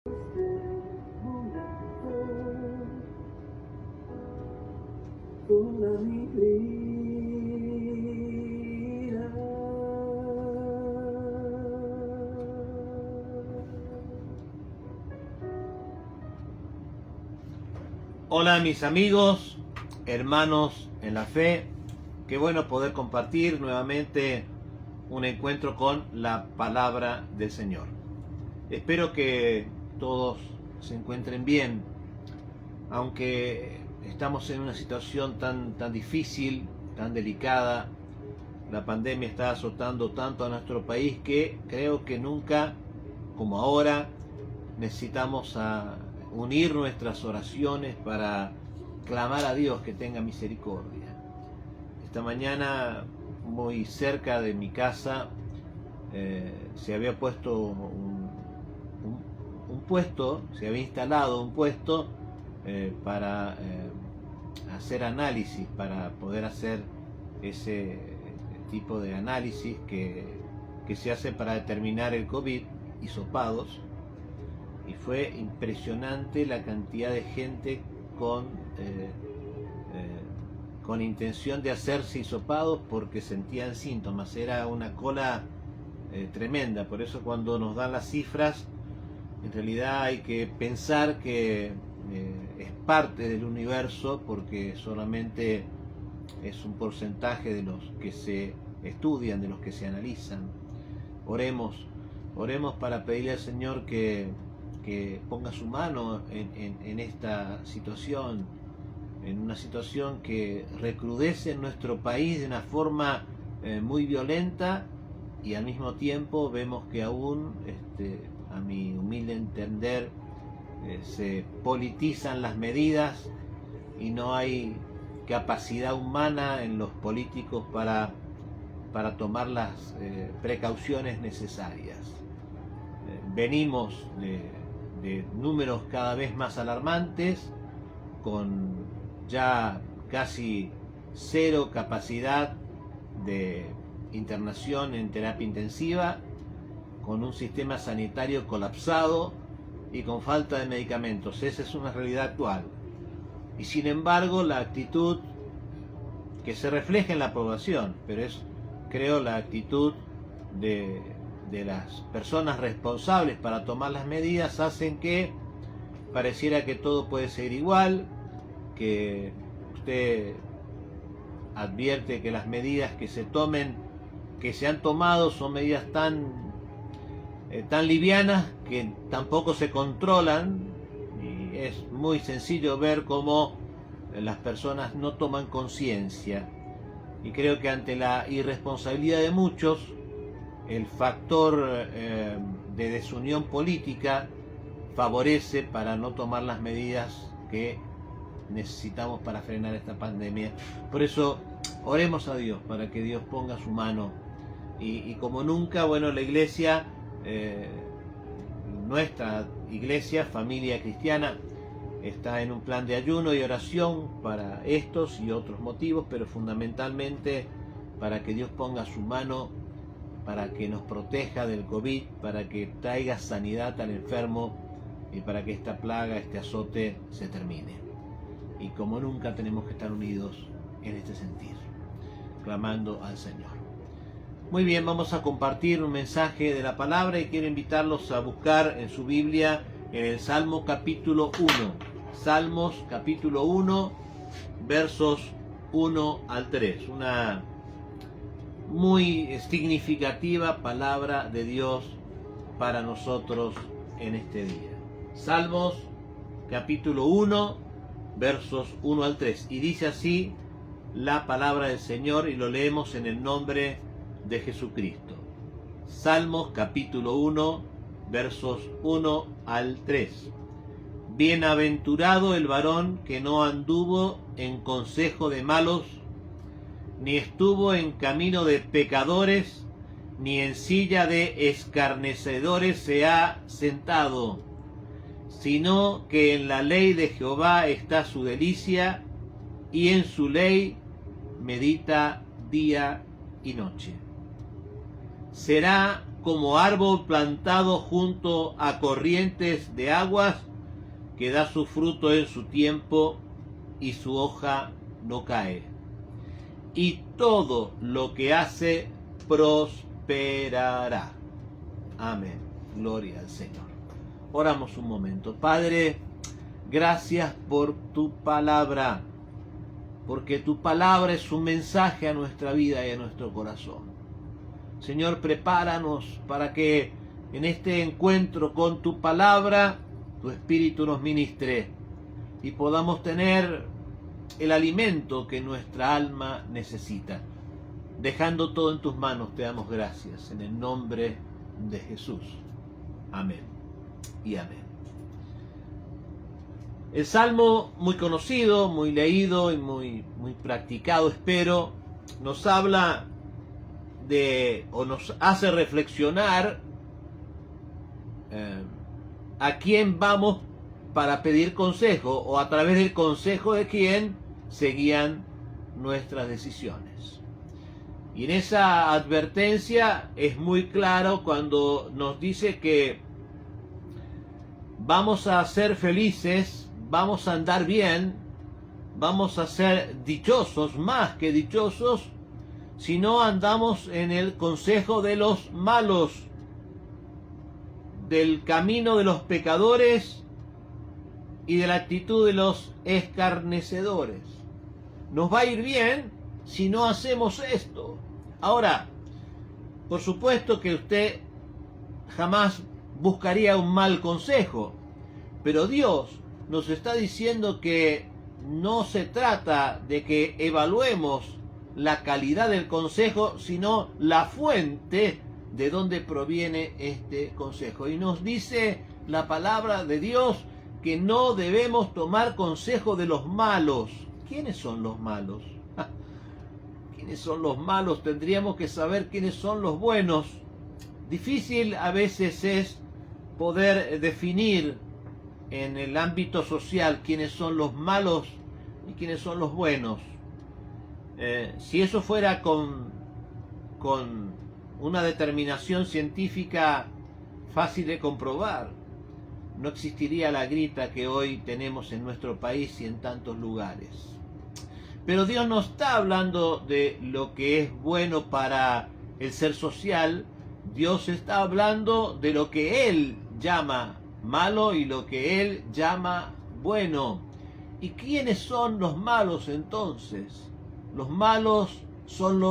Toda mi vida. Hola mis amigos, hermanos en la fe, qué bueno poder compartir nuevamente un encuentro con la palabra del Señor. Espero que todos se encuentren bien, aunque estamos en una situación tan difícil, tan delicada. La pandemia está azotando tanto a nuestro país que creo que nunca como ahora necesitamos unir nuestras oraciones para clamar a Dios que tenga misericordia. Esta mañana, muy cerca de mi casa, se había puesto un puesto, se había instalado un puesto para hacer análisis, para poder hacer ese tipo de análisis que se hace para determinar el COVID, hisopados. Y fue impresionante la cantidad de gente con intención de hacerse hisopados porque sentían síntomas. Era una cola tremenda. Por eso cuando nos dan las cifras, en realidad hay que pensar que es parte del universo, porque solamente es un porcentaje de los que se estudian, de los que se analizan. Oremos para pedirle al Señor que ponga su mano en esta situación, en una situación que recrudece en nuestro país de una forma muy violenta, y al mismo tiempo vemos que aún, a mi humilde entender, se politizan las medidas y no hay capacidad humana en los políticos para tomar las precauciones necesarias. Venimos de números cada vez más alarmantes, con ya casi cero capacidad de internación en terapia intensiva, con un sistema sanitario colapsado y con falta de medicamentos. Esa es una realidad actual. Y sin embargo, la actitud que se refleja en la población, pero es, creo, la actitud de las personas responsables para tomar las medidas, hacen que pareciera que todo puede ser igual, que usted advierte que las medidas que se han tomado son medidas tan livianas que tampoco se controlan, y es muy sencillo ver cómo las personas no toman conciencia. Y creo que ante la irresponsabilidad de muchos, el factor de desunión política favorece para no tomar las medidas que necesitamos para frenar esta pandemia. Por eso oremos a Dios para que Dios ponga su mano, y como nunca, bueno, la iglesia, nuestra iglesia, Familia Cristiana, está en un plan de ayuno y oración para estos y otros motivos, pero fundamentalmente para que Dios ponga su mano, para que nos proteja del COVID, para que traiga sanidad al enfermo y para que esta plaga, este azote se termine. Y como nunca tenemos que estar unidos en este sentir, clamando al Señor. Muy bien, vamos a compartir un mensaje de la palabra y quiero invitarlos a buscar en su Biblia en el Salmo capítulo 1. Salmos capítulo 1, versos 1 al 3. Una muy significativa palabra de Dios para nosotros en este día. Salmos capítulo 1, versos 1 al 3. Y dice así la palabra del Señor, y lo leemos en el nombre de Jesucristo. Salmos capítulo 1, versos 1 al 3. Bienaventurado el varón que no anduvo en consejo de malos, ni estuvo en camino de pecadores, ni en silla de escarnecedores se ha sentado, sino que en la ley de Jehová está su delicia, y en su ley medita día y noche. Será como árbol plantado junto a corrientes de aguas, que da su fruto en su tiempo y su hoja no cae. Y todo lo que hace prosperará. Amén. Gloria al Señor. Oramos un momento. Padre, gracias por tu palabra, porque tu palabra es un mensaje a nuestra vida y a nuestro corazón. Señor, prepáranos para que en este encuentro con tu palabra, tu Espíritu nos ministre y podamos tener el alimento que nuestra alma necesita. Dejando todo en tus manos, te damos gracias en el nombre de Jesús. Amén y amén. El Salmo, muy conocido, muy leído y muy practicado, espero, nos habla o nos hace reflexionar a quién vamos para pedir consejo, o a través del consejo de quién se guían nuestras decisiones. Y en esa advertencia es muy claro cuando nos dice que vamos a ser felices, vamos a andar bien, vamos a ser dichosos, más que dichosos, si no andamos en el consejo de los malos, del camino de los pecadores y de la actitud de los escarnecedores. Nos va a ir bien si no hacemos esto. Ahora, por supuesto que usted jamás buscaría un mal consejo, pero Dios nos está diciendo que no se trata de que evaluemos la calidad del consejo, sino la fuente de donde proviene este consejo. Y nos dice la palabra de Dios que no debemos tomar consejo de los malos. ¿Quiénes son los malos? ¿Quiénes son los malos? Tendríamos que saber quiénes son los buenos. Difícil a veces es poder definir en el ámbito social quiénes son los malos y quiénes son los buenos. Si eso fuera con una determinación científica fácil de comprobar, no existiría la grieta que hoy tenemos en nuestro país y en tantos lugares. Pero Dios no está hablando de lo que es bueno para el ser social. Dios está hablando de lo que Él llama malo y lo que Él llama bueno. ¿Y quiénes son los malos entonces? Los malos son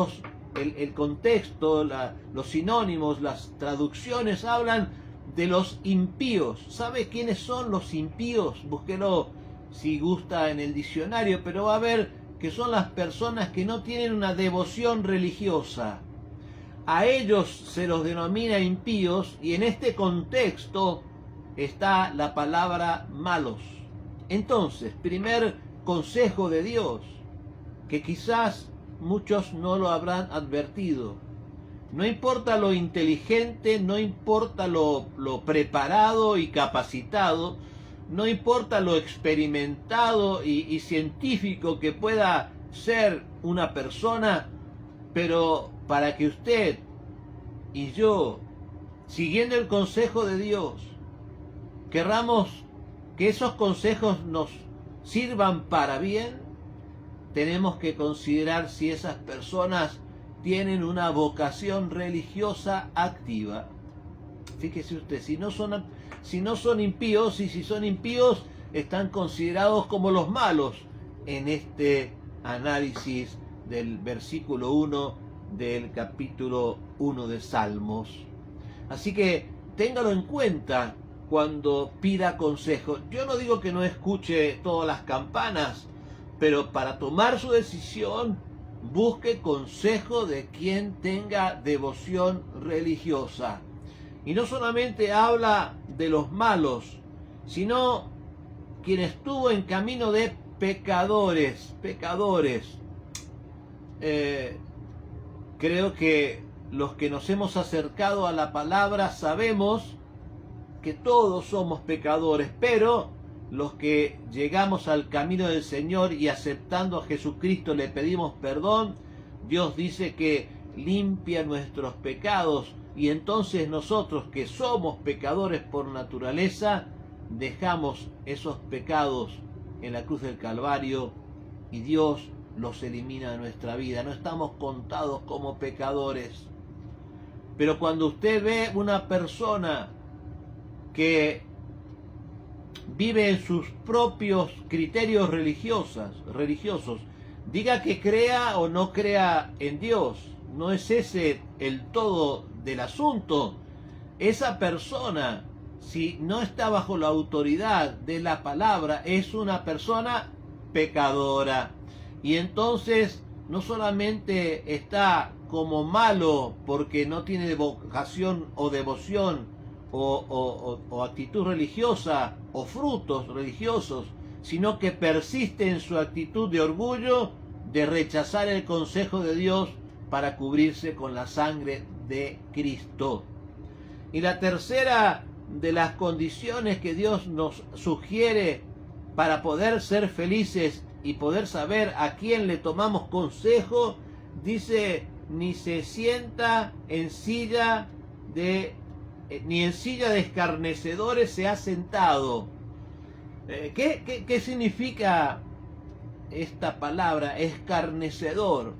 el contexto, los sinónimos, las traducciones hablan de los impíos. ¿Sabe quiénes son los impíos? Búsquelo si gusta en el diccionario, pero va a ver que son las personas que no tienen una devoción religiosa. A ellos se los denomina impíos, y en este contexto está la palabra malos. Entonces, primer consejo de Dios, que quizás muchos no lo habrán advertido. No importa lo inteligente, no importa lo preparado y capacitado, no importa lo experimentado y científico que pueda ser una persona, pero para que usted y yo, siguiendo el consejo de Dios, querramos que esos consejos nos sirvan para bien, tenemos que considerar si esas personas tienen una vocación religiosa activa. Fíjese usted, si no son impíos, y si son impíos, están considerados como los malos en este análisis del versículo 1 del capítulo 1 de Salmos. Así que téngalo en cuenta cuando pida consejo. Yo no digo que no escuche todas las campanas, pero para tomar su decisión, busque consejo de quien tenga devoción religiosa. Y no solamente habla de los malos, sino quien estuvo en camino de pecadores. Creo que los que nos hemos acercado a la palabra sabemos que todos somos pecadores, pero los que llegamos al camino del Señor y aceptando a Jesucristo le pedimos perdón, Dios dice que limpia nuestros pecados, y entonces nosotros, que somos pecadores por naturaleza, dejamos esos pecados en la cruz del Calvario y Dios los elimina de nuestra vida. No estamos contados como pecadores. Pero cuando usted ve una persona que vive en sus propios criterios religiosos, diga que crea o no crea en Dios, no es ese el todo del asunto. Esa persona, si no está bajo la autoridad de la palabra, es una persona pecadora. Y entonces no solamente está como malo porque no tiene vocación o devoción o actitud religiosa o frutos religiosos, sino que persiste en su actitud de orgullo, de rechazar el consejo de Dios para cubrirse con la sangre de Cristo. Y la tercera de las condiciones que Dios nos sugiere para poder ser felices y poder saber a quién le tomamos consejo, dice: ni se sienta en silla de ni en silla de escarnecedores se ha sentado. ¿Qué significa esta palabra escarnecedor?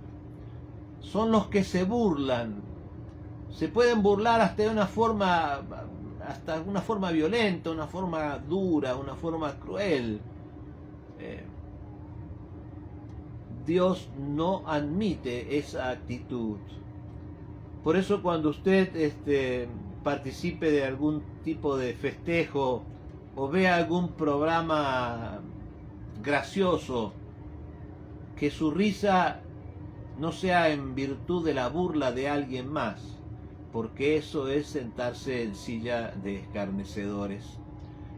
Son los que se burlan. Se pueden burlar hasta de una forma violenta, una forma dura, una forma cruel. Dios no admite esa actitud. Por eso cuando usted participe de algún tipo de festejo o vea algún programa gracioso, que su risa no sea en virtud de la burla de alguien más, porque eso es sentarse en silla de escarnecedores.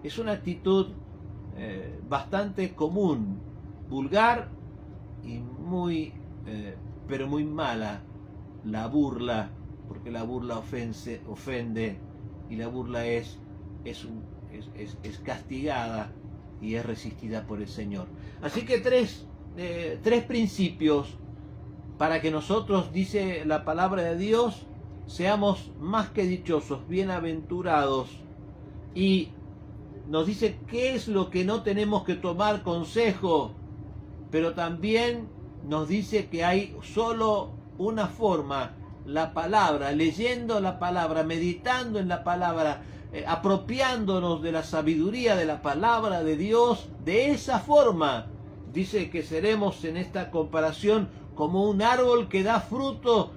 Es una actitud bastante común, vulgar y muy pero muy mala, la burla, porque la burla ofende y la burla es castigada y es resistida por el Señor. Así que tres principios para que nosotros, dice la palabra de Dios, seamos más que dichosos, bienaventurados. Y nos dice qué es lo que no tenemos que tomar consejo, pero también nos dice que hay solo una forma: la palabra, leyendo la palabra, meditando en la palabra, apropiándonos de la sabiduría de la palabra de Dios. De esa forma dice que seremos en esta comparación como un árbol que da fruto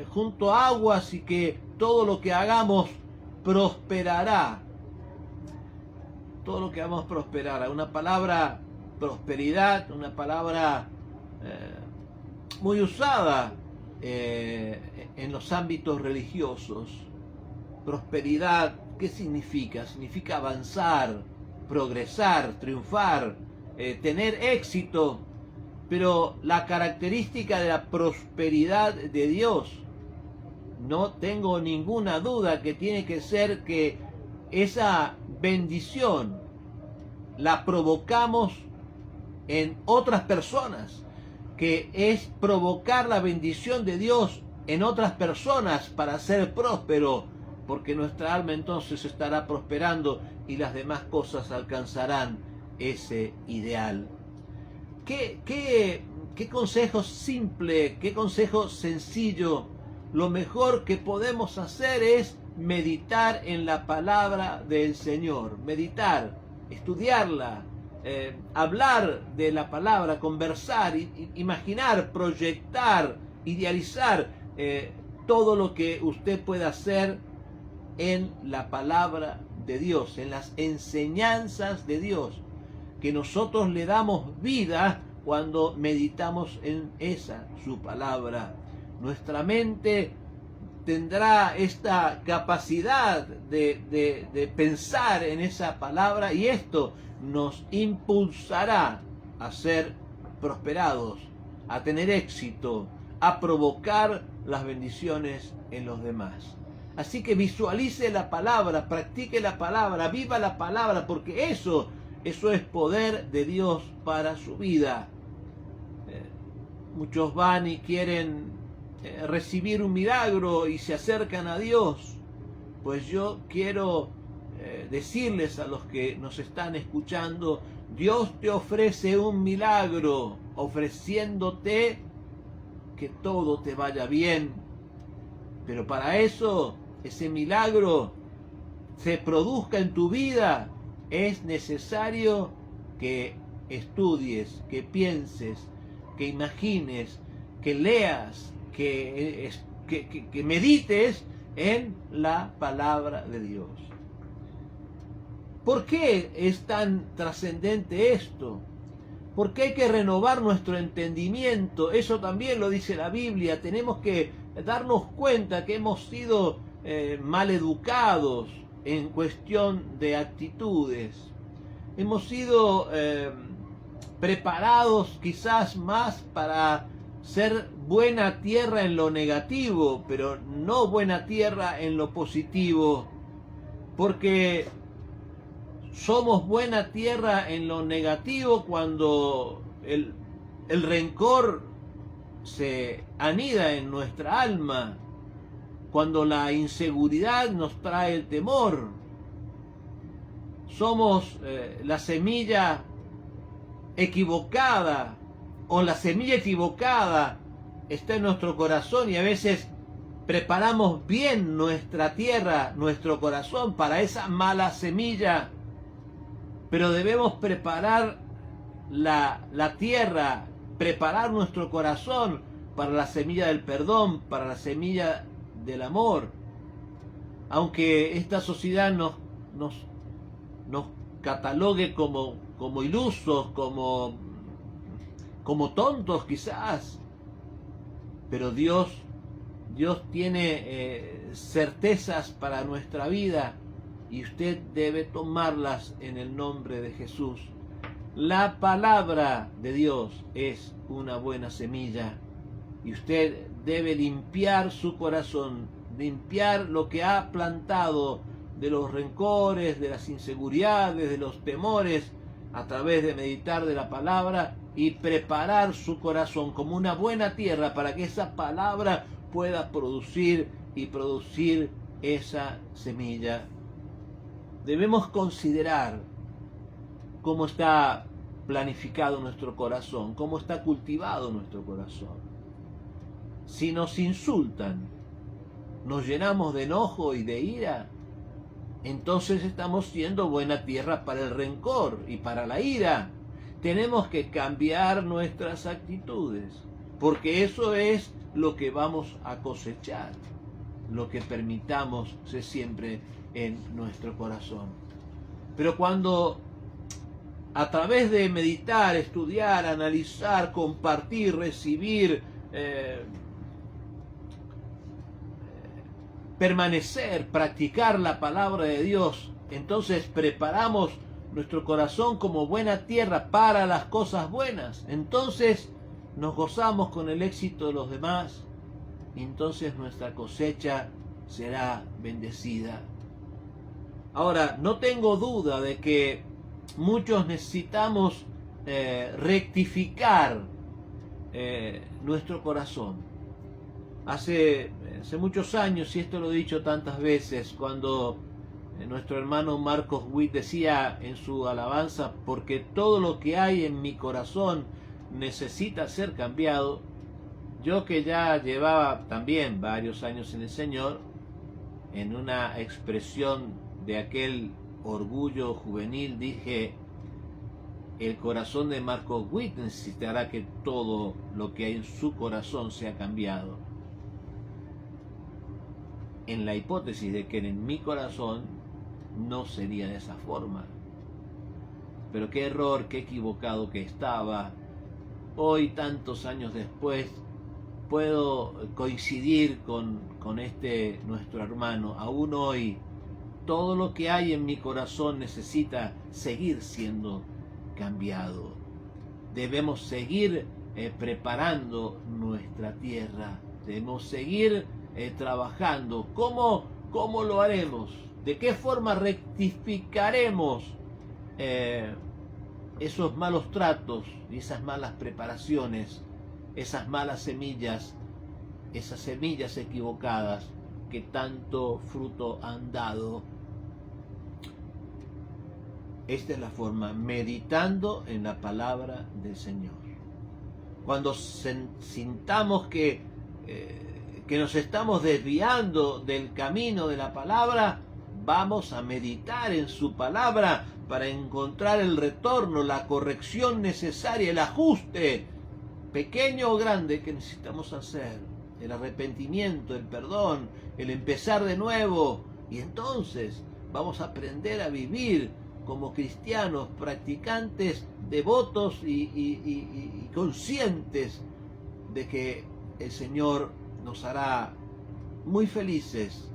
junto a aguas, y que todo lo que hagamos prosperará. Todo lo que hagamos prosperará. Una palabra prosperidad, una palabra muy usada en los ámbitos religiosos. Prosperidad, ¿qué significa? Significa avanzar, progresar, triunfar, tener éxito. Pero la característica de la prosperidad de Dios, no tengo ninguna duda que tiene que ser que esa bendición la provocamos en otras personas, que es provocar la bendición de Dios en otras personas para ser próspero, porque nuestra alma entonces estará prosperando y las demás cosas alcanzarán ese ideal. ¿Qué consejo simple, qué consejo sencillo? Lo mejor que podemos hacer es meditar en la palabra del Señor, meditar, estudiarla, hablar de la palabra, conversar, imaginar, proyectar, idealizar todo lo que usted pueda hacer en la palabra de Dios, en las enseñanzas de Dios, que nosotros le damos vida cuando meditamos en esa, su palabra. Nuestra mente tendrá esta capacidad de pensar en esa palabra, y esto nos impulsará a ser prosperados, a tener éxito, a provocar las bendiciones en los demás. Así que visualice la palabra, practique la palabra, viva la palabra, porque eso es poder de Dios para su vida. Muchos van y quieren recibir un milagro y se acercan a Dios, pues yo quiero decirles a los que nos están escuchando, Dios te ofrece un milagro, ofreciéndote que todo te vaya bien. Pero para eso, ese milagro se produzca en tu vida, es necesario que estudies, que pienses, que imagines, que leas, que medites en la palabra de Dios. ¿Por qué es tan trascendente esto? Porque hay que renovar nuestro entendimiento. Eso también lo dice la Biblia. Tenemos que darnos cuenta que hemos sido mal educados en cuestión de actitudes. Hemos sido preparados quizás más para ser buena tierra en lo negativo, pero no buena tierra en lo positivo. Porque somos buena tierra en lo negativo cuando el rencor se anida en nuestra alma, cuando la inseguridad nos trae el temor. Somos la semilla equivocada, o la semilla equivocada está en nuestro corazón, y a veces preparamos bien nuestra tierra, nuestro corazón para esa mala semilla. Pero debemos preparar la tierra, preparar nuestro corazón para la semilla del perdón, para la semilla del amor. Aunque esta sociedad nos catalogue como ilusos, como tontos quizás, pero Dios tiene certezas para nuestra vida, y usted debe tomarlas en el nombre de Jesús. La palabra de Dios es una buena semilla, y usted debe limpiar su corazón, limpiar lo que ha plantado de los rencores, de las inseguridades, de los temores, a través de meditar de la palabra, y preparar su corazón como una buena tierra para que esa palabra pueda producir esa semilla. Debemos considerar cómo está planificado nuestro corazón, cómo está cultivado nuestro corazón. Si nos insultan, nos llenamos de enojo y de ira, entonces estamos siendo buena tierra para el rencor y para la ira. Tenemos que cambiar nuestras actitudes, porque eso es lo que vamos a cosechar, lo que permitamos se siembre en nuestro corazón. Pero cuando a través de meditar, estudiar, analizar, compartir, recibir, permanecer, practicar la palabra de Dios, entonces preparamos nuestro corazón como buena tierra para las cosas buenas. Entonces nos gozamos con el éxito de los demás, y entonces nuestra cosecha será bendecida. Ahora, no tengo duda de que muchos necesitamos rectificar nuestro corazón. Hace muchos años, y esto lo he dicho tantas veces, cuando nuestro hermano Marcos Witt decía en su alabanza, porque todo lo que hay en mi corazón necesita ser cambiado, yo que ya llevaba también varios años en el Señor, en una expresión de aquel orgullo juvenil dije, el corazón de Marcos Witt necesitará que todo lo que hay en su corazón sea cambiado. En la hipótesis de que en mi corazón no sería de esa forma. Pero qué error, qué equivocado que estaba. Hoy, tantos años después, puedo coincidir con nuestro hermano. Aún hoy, todo lo que hay en mi corazón necesita seguir siendo cambiado. Debemos seguir preparando nuestra tierra. Debemos seguir trabajando. ¿Cómo lo haremos? ¿De qué forma rectificaremos esos malos tratos y esas malas preparaciones, esas malas semillas esas semillas equivocadas que tanto fruto han dado. Esta es la forma, meditando en la palabra del Señor. Cuando sintamos que nos estamos desviando del camino de la palabra, vamos a meditar en su palabra para encontrar el retorno, la corrección necesaria, el ajuste, pequeño o grande, que necesitamos hacer, el arrepentimiento, el perdón, el empezar de nuevo. Y entonces vamos a aprender a vivir como cristianos, practicantes, devotos y conscientes de que el Señor nos hará muy felices,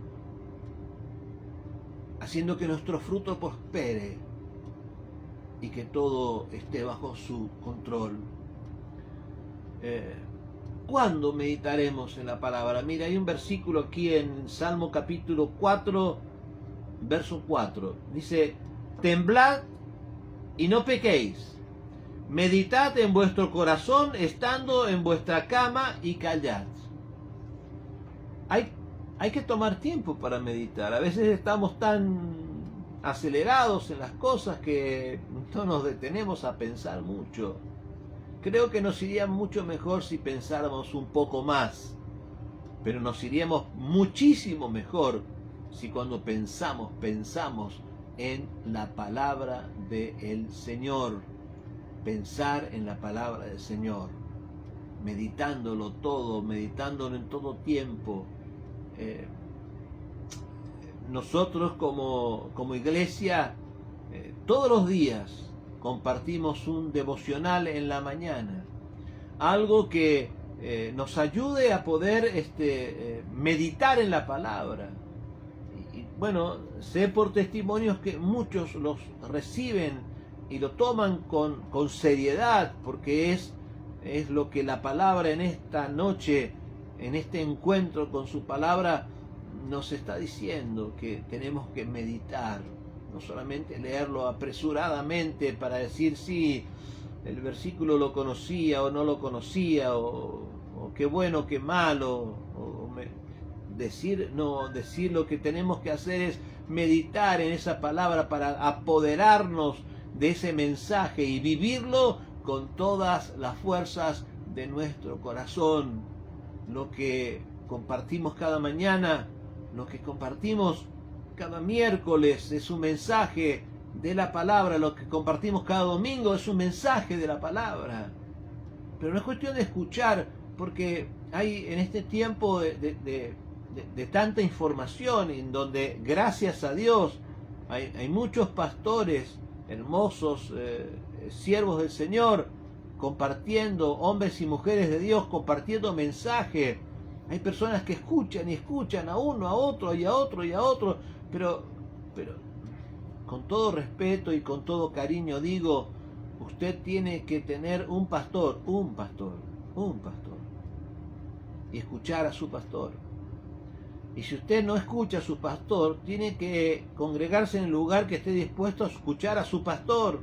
haciendo que nuestro fruto prospere y que todo esté bajo su control. ¿Cuándo meditaremos en la palabra? Mira, hay un versículo aquí en Salmo capítulo 4, verso 4. Dice: temblad y no pequéis, meditad en vuestro corazón estando en vuestra cama y callad. Hay que tomar tiempo para meditar. A veces estamos tan acelerados en las cosas que no nos detenemos a pensar mucho. Creo que nos iría mucho mejor si pensáramos un poco más, pero nos iríamos muchísimo mejor si cuando pensamos en la palabra del Señor. Pensar en la palabra del Señor, meditándolo todo, meditándolo en todo tiempo. Nosotros como iglesia, todos los días compartimos un devocional en la mañana, algo que nos ayude a poder meditar en la palabra. Y bueno, sé por testimonios que muchos los reciben y lo toman con seriedad, porque es lo que la palabra en esta noche, en este encuentro con su palabra, nos está diciendo, que tenemos que meditar, no solamente leerlo apresuradamente para decir si el versículo lo conocía o no lo conocía, o qué bueno, qué malo, decir lo que tenemos que hacer es meditar en esa palabra para apoderarnos de ese mensaje y vivirlo con todas las fuerzas de nuestro corazón. Lo que compartimos cada mañana, lo que compartimos cada miércoles es un mensaje de la palabra, lo que compartimos cada domingo es un mensaje de la palabra. Pero no es cuestión de escuchar, porque hay en este tiempo de tanta información, en donde gracias a Dios hay muchos pastores hermosos, siervos del Señor, compartiendo, hombres y mujeres de Dios compartiendo mensaje. Hay personas que escuchan y escuchan a uno, a otro y a otro y a otro, pero con todo respeto y con todo cariño digo, usted tiene que tener un pastor, y escuchar a su pastor. Y si usted no escucha a su pastor, tiene que congregarse en el lugar que esté dispuesto a escuchar a su pastor.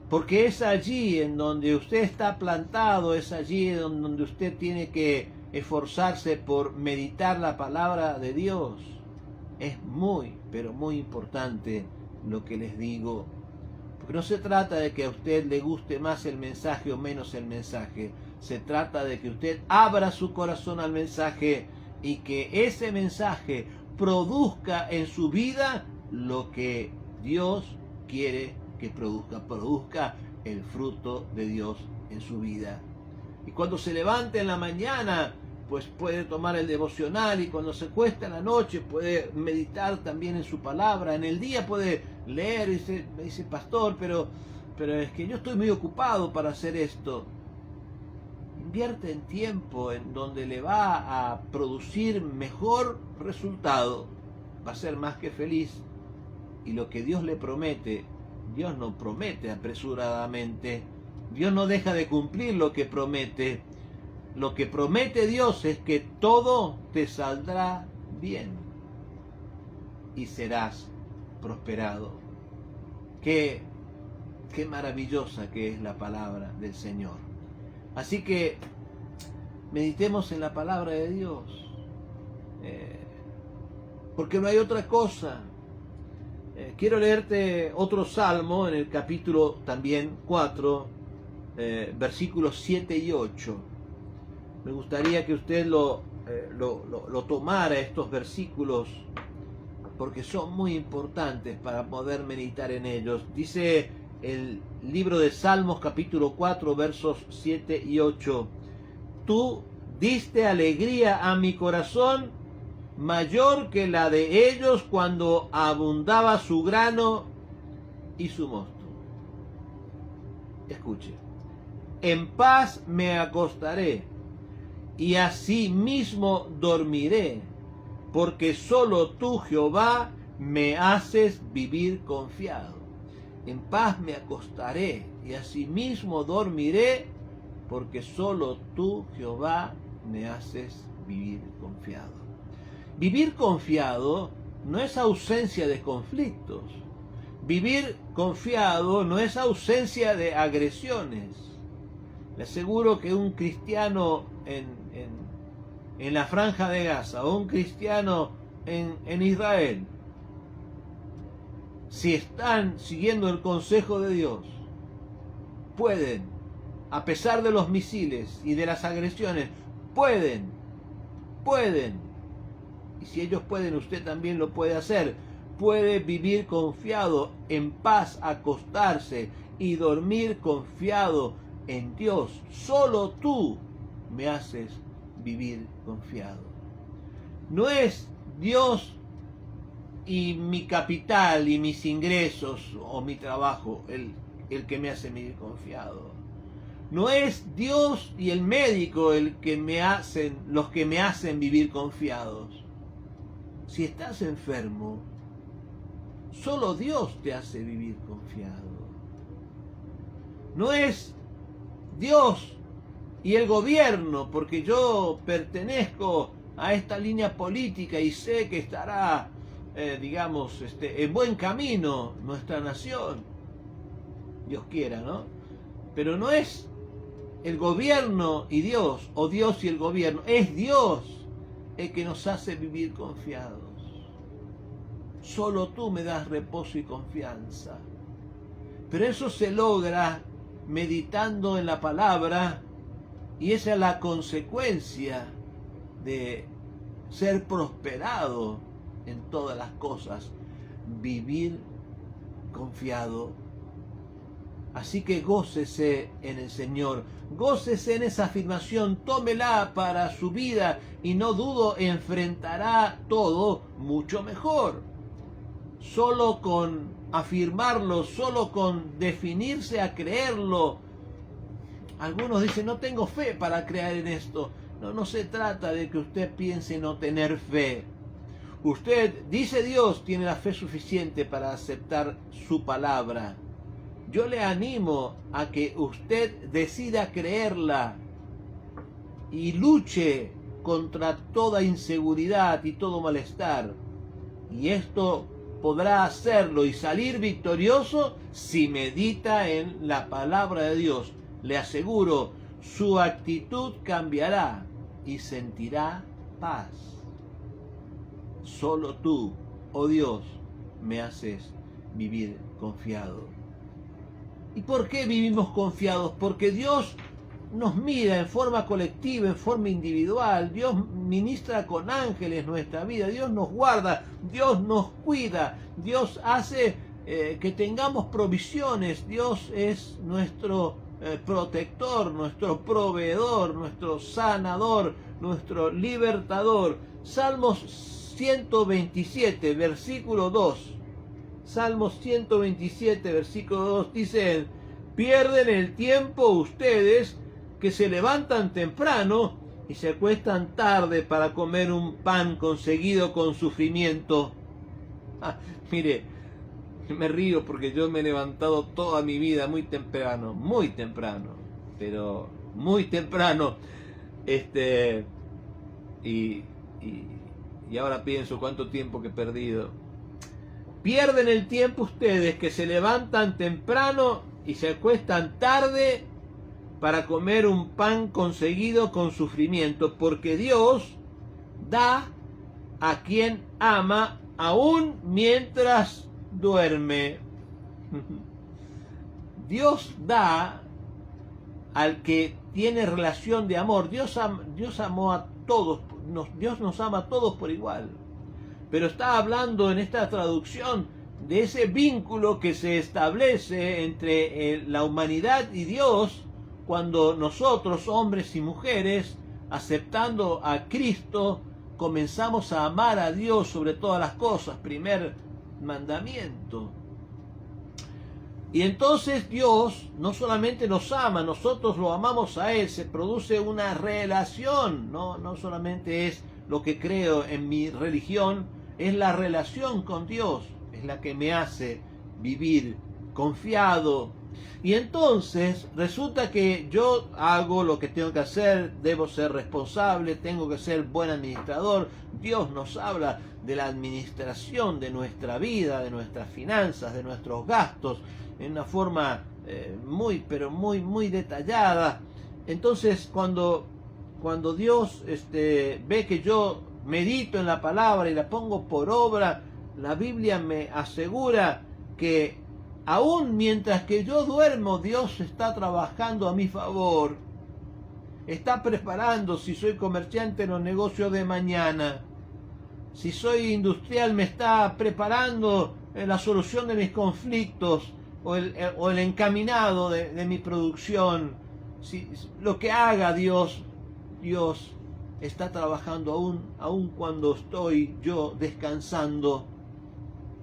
Porque es allí en donde usted está plantado, es allí en donde usted tiene que esforzarse por meditar la palabra de Dios. Es muy, pero muy importante lo que les digo. Porque no se trata de que a usted le guste más el mensaje o menos el mensaje. Se trata de que usted abra su corazón al mensaje y que ese mensaje produzca en su vida lo que Dios quiere que produzca el fruto de Dios en su vida. Y cuando se levante en la mañana, pues puede tomar el devocional, y cuando se acuesta en la noche puede meditar también en su palabra. En el día puede leer y me dice, pastor, pero es que yo estoy muy ocupado para hacer esto. Invierte en tiempo en donde le va a producir mejor resultado, va a ser más que feliz. Y lo que Dios le promete, Dios no promete apresuradamente, Dios no deja de cumplir lo que promete. Lo que promete Dios es que todo te saldrá bien y serás prosperado. Qué maravillosa que es la palabra del Señor. Así que meditemos en la palabra de Dios, porque no hay otra cosa. Quiero leerte otro salmo en el capítulo también 4, versículos 7 y 8. Me gustaría que usted lo tomara, estos versículos, porque son muy importantes para poder meditar en ellos. Dice el libro de Salmos capítulo 4 versos 7 y 8: Tú diste alegría a mi corazón, mayor que la de ellos cuando abundaba su grano y su mosto. Escuche: en paz me acostaré y asimismo dormiré, porque solo tú, Jehová, me haces vivir confiado. En paz me acostaré y asimismo dormiré, porque solo tú, Jehová, me haces vivir confiado. Vivir confiado no es ausencia de conflictos. Vivir confiado no es ausencia de agresiones. Le aseguro que un cristiano en la Franja de Gaza o un cristiano en Israel, si están siguiendo el consejo de Dios, pueden, a pesar de los misiles y de las agresiones, pueden. Y si ellos pueden, usted también lo puede hacer. Puede vivir confiado, en paz, acostarse y dormir confiado en Dios. Solo tú me haces vivir confiado. No es Dios y mi capital y mis ingresos o mi trabajo el que me hace vivir confiado. No es Dios y el médico los que me hacen vivir confiados. Si estás enfermo, solo Dios te hace vivir confiado. No es Dios y el gobierno, porque yo pertenezco a esta línea política y sé que estará, en buen camino nuestra nación. Dios quiera, ¿no? Pero no es el gobierno y Dios, o Dios y el gobierno, es Dios el que nos hace vivir confiados. Solo tú me das reposo y confianza. Pero eso se logra meditando en la palabra, y esa es la consecuencia de ser prosperado en todas las cosas, vivir confiado. Así que gócese en el Señor, gócese en esa afirmación, tómela para su vida y no dudo enfrentará todo mucho mejor. Solo con afirmarlo, solo con definirse a creerlo. Algunos dicen, no tengo fe para creer en esto. No se trata de que usted piense no tener fe. Usted, dice Dios, tiene la fe suficiente para aceptar su palabra. Yo le animo a que usted decida creerla y luche contra toda inseguridad y todo malestar. Y esto podrá hacerlo y salir victorioso si medita en la palabra de Dios. Le aseguro, su actitud cambiará y sentirá paz. Solo tú, oh Dios, me haces vivir confiado. ¿Y por qué vivimos confiados? Porque Dios nos mira en forma colectiva, en forma individual. Dios ministra con ángeles nuestra vida. Dios nos guarda, Dios nos cuida. Dios hace que tengamos provisiones. Dios es nuestro protector, nuestro proveedor, nuestro sanador, nuestro libertador. Salmos 127, versículo 2. Salmos 127, versículo 2 dice: pierden el tiempo ustedes que se levantan temprano y se acuestan tarde para comer un pan conseguido con sufrimiento. Mire, me río porque yo me he levantado toda mi vida muy temprano, pero muy temprano. Y ahora pienso cuánto tiempo que he perdido. Pierden el tiempo ustedes que se levantan temprano y se acuestan tarde para comer un pan conseguido con sufrimiento, porque Dios da a quien ama aún mientras duerme. Dios da al que tiene relación de amor. Dios amó a todos, Dios nos ama a todos por igual. Pero está hablando en esta traducción de ese vínculo que se establece entre la humanidad y Dios cuando nosotros, hombres y mujeres, aceptando a Cristo, comenzamos a amar a Dios sobre todas las cosas. Primer mandamiento. Y entonces Dios no solamente nos ama, nosotros lo amamos a Él, se produce una relación, no solamente es lo que creo en mi religión, es la relación con Dios, es la que me hace vivir confiado. Y entonces resulta que yo hago lo que tengo que hacer, debo ser responsable, tengo que ser buen administrador. Dios nos habla de la administración de nuestra vida, de nuestras finanzas, de nuestros gastos, en una forma muy detallada. Entonces cuando Dios ve que yo medito en la palabra y la pongo por obra, la Biblia me asegura que aún mientras que yo duermo, Dios está trabajando a mi favor. Está preparando, si soy comerciante, en los negocios de mañana. Si soy industrial, me está preparando la solución de mis conflictos o el encaminado de mi producción. Lo que haga Dios está trabajando aún cuando estoy yo descansando.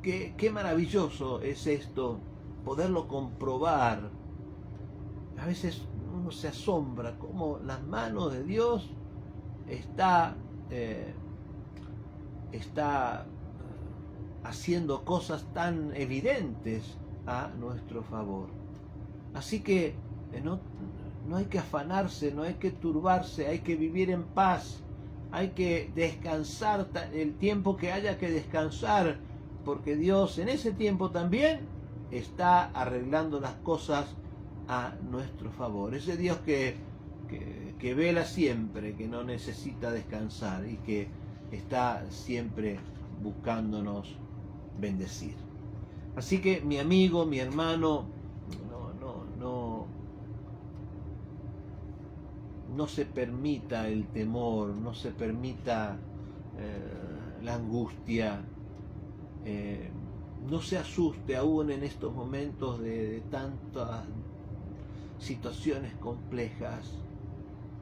Qué maravilloso es esto, poderlo comprobar. A veces uno se asombra cómo las manos de Dios está haciendo cosas tan evidentes a nuestro favor. Así que no hay que afanarse, no hay que turbarse, hay que vivir en paz, hay que descansar el tiempo que haya que descansar, porque Dios en ese tiempo también está arreglando las cosas a nuestro favor. Ese Dios que vela siempre, que no necesita descansar y que está siempre buscándonos bendecir. Así que mi amigo, mi hermano, no se permita el temor, no se permita la angustia, no se asuste aún en estos momentos de tantas situaciones complejas,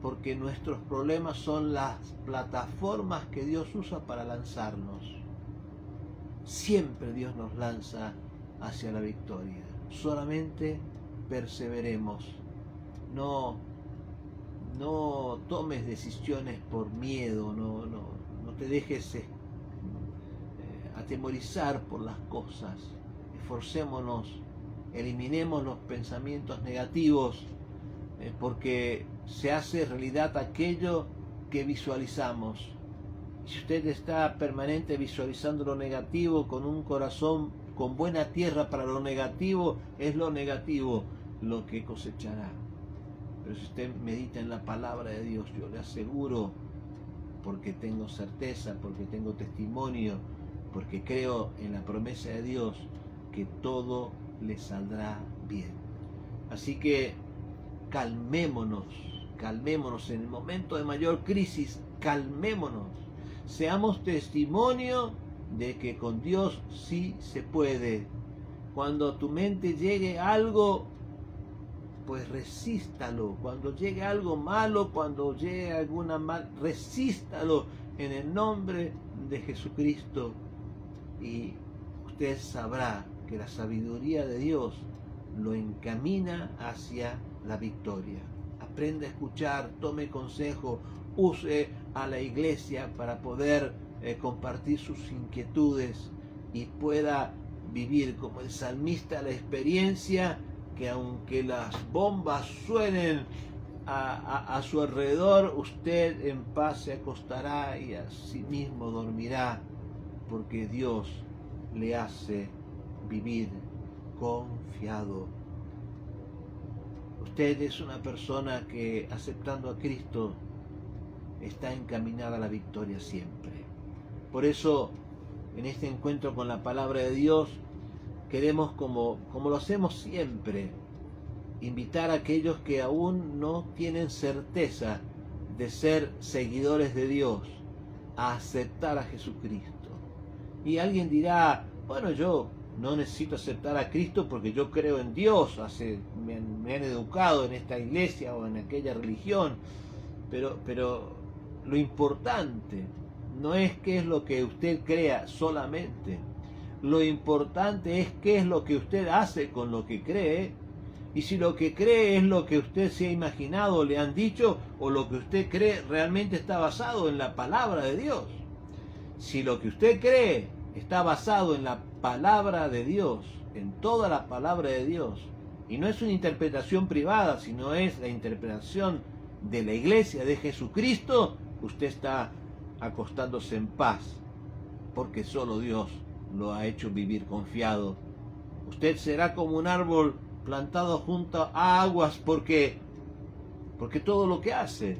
porque nuestros problemas son las plataformas que Dios usa para lanzarnos. Siempre Dios nos lanza hacia la victoria. Solamente perseveremos. No tomes decisiones por miedo, no te dejes atemorizar por las cosas. Esforcémonos, eliminemos los pensamientos negativos, porque se hace realidad aquello que visualizamos. Si usted está permanente visualizando lo negativo con un corazón con buena tierra para lo negativo, es lo negativo lo que cosechará. Pero si usted medita en la palabra de Dios, yo le aseguro, porque tengo certeza, porque tengo testimonio, porque creo en la promesa de Dios, que todo le saldrá bien. Así que calmémonos en el momento de mayor crisis, calmémonos, seamos testimonio de que con Dios sí se puede. Cuando a tu mente llegue algo, pues resístalo. Cuando llegue algo malo, cuando llegue alguna resístalo en el nombre de Jesucristo, y usted sabrá que la sabiduría de Dios lo encamina hacia la victoria. Aprenda a escuchar, tome consejo, use a la iglesia para poder compartir sus inquietudes y pueda vivir como el salmista la experiencia que aunque las bombas suenen a su alrededor, usted en paz se acostará y asimismo dormirá, porque Dios le hace vivir confiado. usted es una persona que, aceptando a Cristo, está encaminada a la victoria siempre. Por eso, en este encuentro con la palabra de Dios, queremos, como lo hacemos siempre, invitar a aquellos que aún no tienen certeza de ser seguidores de Dios a aceptar a Jesucristo. Y alguien dirá, bueno, yo no necesito aceptar a Cristo porque yo creo en Dios, me han educado en esta iglesia o en aquella religión, pero lo importante no es qué es lo que usted crea solamente, lo importante es qué es lo que usted hace con lo que cree. Y si lo que cree es lo que usted se ha imaginado, le han dicho, o lo que usted cree realmente está basado en la palabra de Dios. Si lo que usted cree está basado en la palabra de Dios, en toda la palabra de Dios, y no es una interpretación privada, sino es la interpretación de la iglesia de Jesucristo, usted está acostándose en paz, porque solo Dios lo ha hecho vivir confiado. Usted será como un árbol plantado junto a aguas, porque todo lo que hace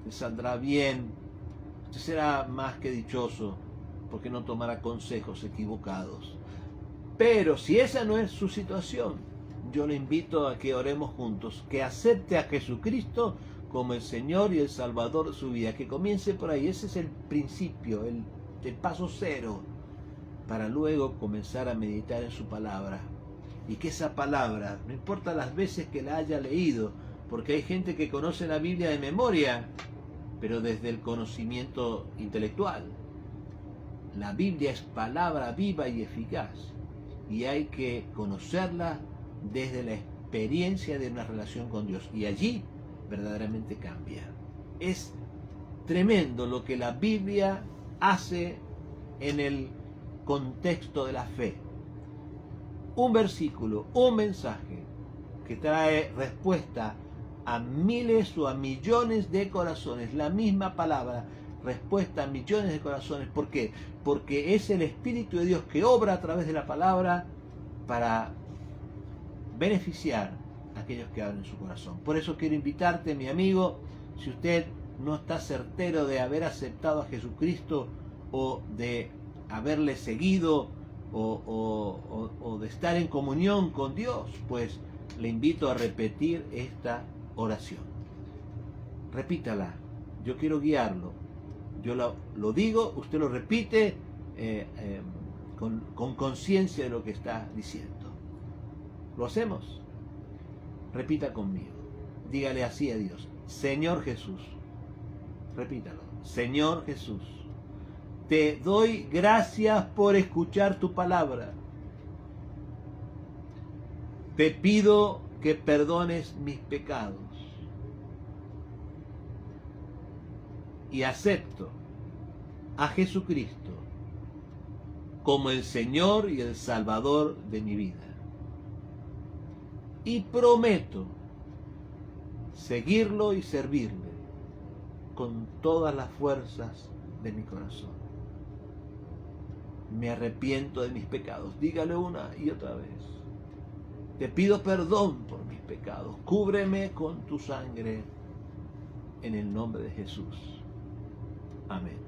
le saldrá bien. Usted será más que dichoso, porque no tomará consejos equivocados. Pero si esa no es su situación, yo le invito a que oremos juntos, que acepte a Jesucristo como el Señor y el Salvador de su vida, que comience por ahí. Ese es el principio, el paso cero, para luego comenzar a meditar en su palabra. Y que esa palabra, no importa las veces que la haya leído, porque hay gente que conoce la Biblia de memoria, pero desde el conocimiento intelectual. La Biblia es palabra viva y eficaz, y hay que conocerla desde la experiencia de una relación con Dios, y allí verdaderamente cambia. Es tremendo lo que la Biblia hace en el contexto de la fe. Un versículo, un mensaje que trae respuesta a miles o a millones de corazones, la misma palabra, respuesta a millones de corazones. ¿Por qué? Porque es el Espíritu de Dios que obra a través de la palabra para beneficiar a aquellos que abren su corazón. Por eso quiero invitarte, mi amigo, si usted no está certero de haber aceptado a Jesucristo o de haberle seguido, o de estar en comunión con Dios, pues le invito a repetir esta oración. Repítala, yo quiero guiarlo. Yo lo digo, usted lo repite con conciencia de lo que está diciendo. ¿Lo hacemos? Repita conmigo. Dígale así a Dios: Señor Jesús. Repítalo: Señor Jesús, te doy gracias por escuchar tu palabra. Te pido que perdones mis pecados. Y acepto a Jesucristo como el Señor y el Salvador de mi vida. Y prometo seguirlo y servirle con todas las fuerzas de mi corazón. Me arrepiento de mis pecados. Dígale una y otra vez. Te pido perdón por mis pecados. Cúbreme con tu sangre en el nombre de Jesús. Amén.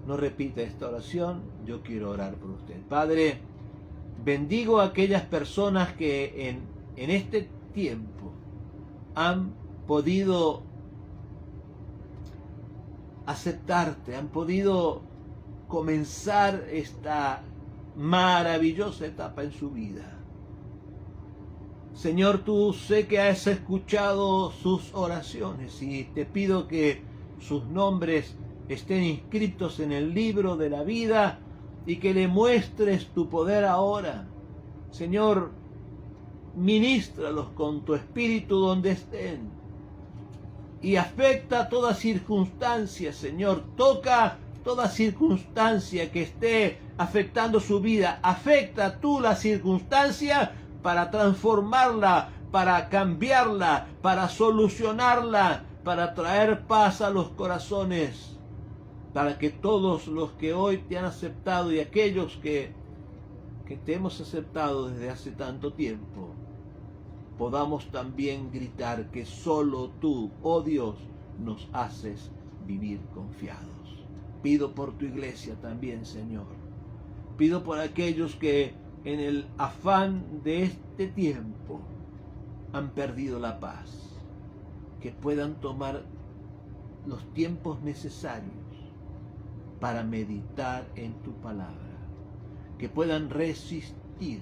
No repita esta oración. Yo quiero orar por usted. Padre, bendigo a aquellas personas que en este tiempo han podido aceptarte, han podido comenzar esta maravillosa etapa en su vida. Señor, tú sé que has escuchado sus oraciones y te pido que sus nombres estén inscritos en el libro de la vida y que le muestres tu poder ahora. Señor, ministralos con tu espíritu donde estén y afecta toda circunstancia, Señor. Toca toda circunstancia que esté afectando su vida. Afecta tú la circunstancia para transformarla, para cambiarla, para solucionarla, para traer paz a los corazones, para que todos los que hoy te han aceptado y aquellos que te hemos aceptado desde hace tanto tiempo, podamos también gritar que solo tú, oh Dios, nos haces vivir confiados. Pido por tu iglesia también, Señor. Pido por aquellos que en el afán de este tiempo han perdido la paz, que puedan tomar los tiempos necesarios para meditar en tu palabra, que puedan resistir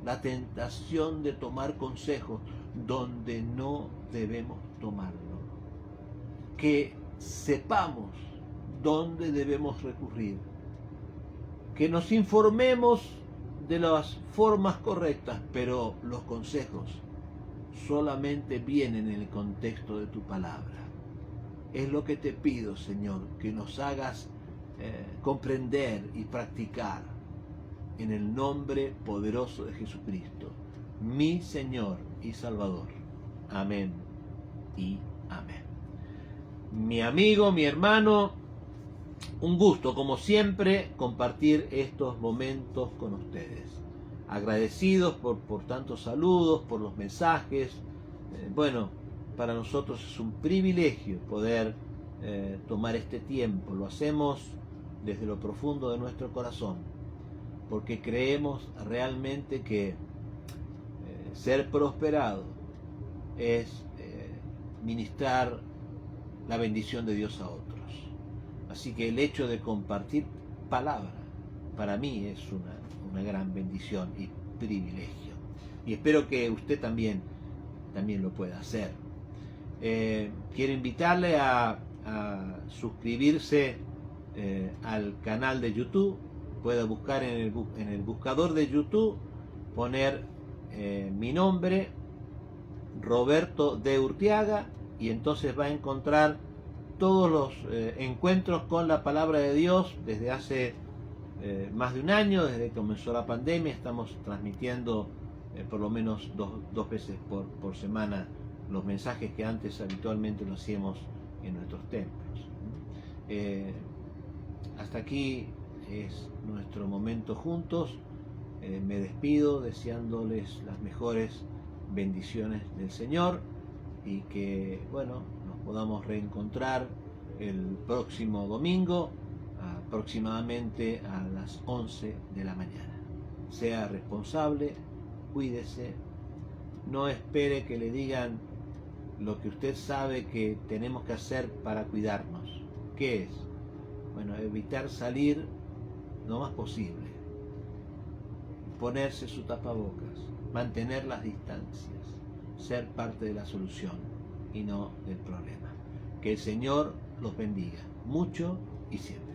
la tentación de tomar consejos donde no debemos tomarlo, que sepamos dónde debemos recurrir, que nos informemos de las formas correctas, pero los consejos solamente vienen en el contexto de tu palabra. Es lo que te pido, Señor, que nos hagas comprender y practicar en el nombre poderoso de Jesucristo, mi Señor y Salvador. Amén y amén. Mi amigo, mi hermano, un gusto, como siempre, compartir estos momentos con ustedes. Agradecidos por tantos saludos, por los mensajes. Bueno, para nosotros es un privilegio poder tomar este tiempo. Lo hacemos desde lo profundo de nuestro corazón, porque creemos realmente que ser prosperado es ministrar la bendición de Dios a otros. Así que el hecho de compartir palabra para mí es una gran bendición y privilegio. Y espero que usted también lo pueda hacer. Quiero invitarle a suscribirse al canal de YouTube. Puede buscar en el buscador de YouTube, poner mi nombre, Roberto de Urtiaga, y entonces va a encontrar todos los encuentros con la palabra de Dios desde hace más de un año, desde que comenzó la pandemia. Estamos transmitiendo por lo menos dos veces por semana los mensajes que antes habitualmente lo hacíamos en nuestros templos. Hasta aquí es nuestro momento juntos. Me despido deseándoles las mejores bendiciones del Señor y que, bueno, nos podamos reencontrar el próximo domingo aproximadamente a las 11 de la mañana. Sea responsable, cuídese, no espere que le digan lo que usted sabe que tenemos que hacer para cuidarnos. ¿Qué es? Bueno, evitar salir lo más posible, ponerse su tapabocas, mantener las distancias, ser parte de la solución y no del problema. Que el Señor los bendiga mucho y siempre.